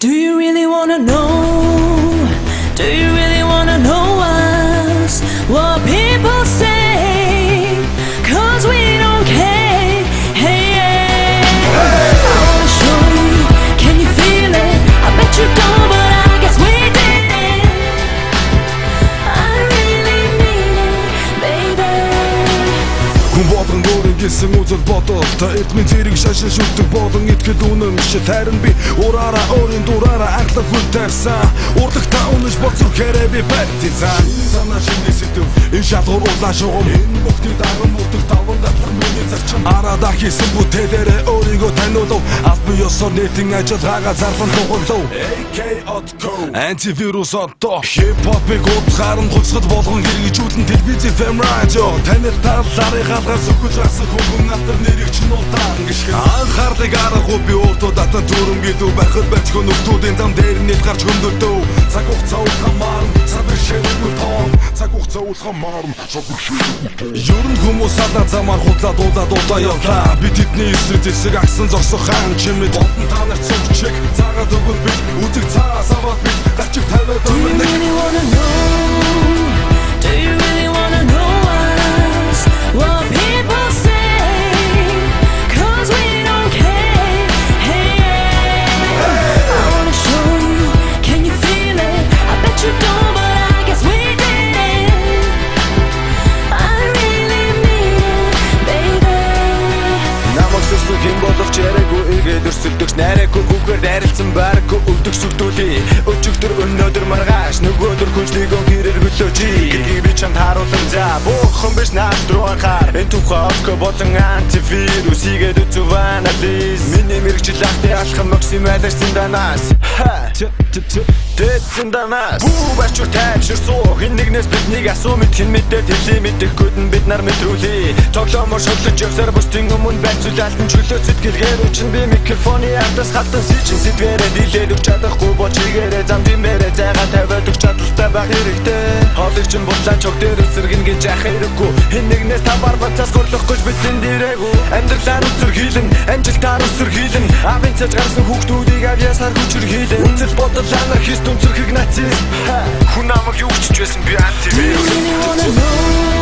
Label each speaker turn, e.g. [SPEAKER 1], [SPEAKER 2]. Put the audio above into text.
[SPEAKER 1] Do you really wanna know? Do you really wanna know us? What people say? 'Cause we don't care. Hey, hey. I wanna show you. Can you feel it? I bet you don't, but I guess we did. I really mean it, baby.
[SPEAKER 2] Хүн болгон өөрийн гэсэн үзэл бодол та эрдмийн зэрэг шашин шүтдэг болон итгэл үнэн шиг харин би ураараа өөрийн дураараа анхлах хүлтайсан урлагта унаж боцор хэрэг би партизан санаа шинэ сэдв энэ шалгуур улаан шугам энэ бүгдийг даган бүрдэг таван гатлах миний зарчим араада хийсэн бүтээлээрээ өөрийгөө таниулав албан ёсоор нийтийн ажиллагаагаа зарлан дугуйлав AK Otco антивирус одоо хип-хопыг утгаарн гуцгад болгон хэрэгжүүлэн телевизэн фэм радио танил талларын галгаас өгөж асан хүн натар нэрийг чинь удаан гიშгэн анхаарлыг аргагүй би өөртөө татан түрэн гэдэг байхад бацгүй нөхдүүдийн зам дээр нийт гарч хөндөдөө цаг хугацаа ухамаар садар ширэггүй тоон цаг хугацаа ухамаар садар ширэггүй ер нь хүмүүс садаа замаар худлаа дуулаа явлаа би тэдний эсрэг зэсэг агсан зогсох хаан чимэд болон та нарт цогчиг цагаад өгвөл би үзэг цаас аваад би гачиг тавиад
[SPEAKER 1] Do you really wanna know? Do you really wanna know us? What people say? 'Cause we don't care. Hey, hey. I wanna show you. Can you feel it? I bet you don't, but I guess we did. I really mean it, baby.
[SPEAKER 3] Намайг сүрсүг юм боловч яриаггүй ирээд өрсөлдөгч найраагүй хүүхээр дайралцсан байраггүй өвдөг сүрдүүлээ өчигдөр өнөөдөр маргааш нөгөөдөр хүнчлийгөө гэрэр хөлөөч гэдгийг би чамд харуулсан за буухан биш наад руу анхаар энэ тухай Otco болон антивирус хийгээд үзв анализ миний мэрэгчл ахтай алхам максималарсан данаас Тэцэн данаас бүү бачур тайвширсуу хин нэгнээс биднийг асуу мэд хин мэдээ тэлээ мэдэхгүйд нь бид нар мэдрүүлээ тоглоомор шодлож явсаар бусдын өмнө байцуулалтан чөлөө сэтгэлгээр үчин би микрофоны ардаас хатан сичин сэдвэрээ дийлээд өгч чадахгүй бол чигээрээ зам димээрээ зайгаа тавиад өгч чадaltaй байх хэрэгтэй хоолойч нь бутлаач ог дээр эсэргэн гэж яах хэрэггүй хин нэгнээс тавар бацаас горлох гэж бидэнд ирээгүй амьдралаар үсэр хийлэн амжилтаар үсэр хийлэн авин цаж гарсан хүүхдүүдийг авьяасаар хүчээр хийлэн үнцэл бодол анархист үнцэрхэг нацист хүн намайг юу ч байсан би антивирус
[SPEAKER 1] Do you really wanna know?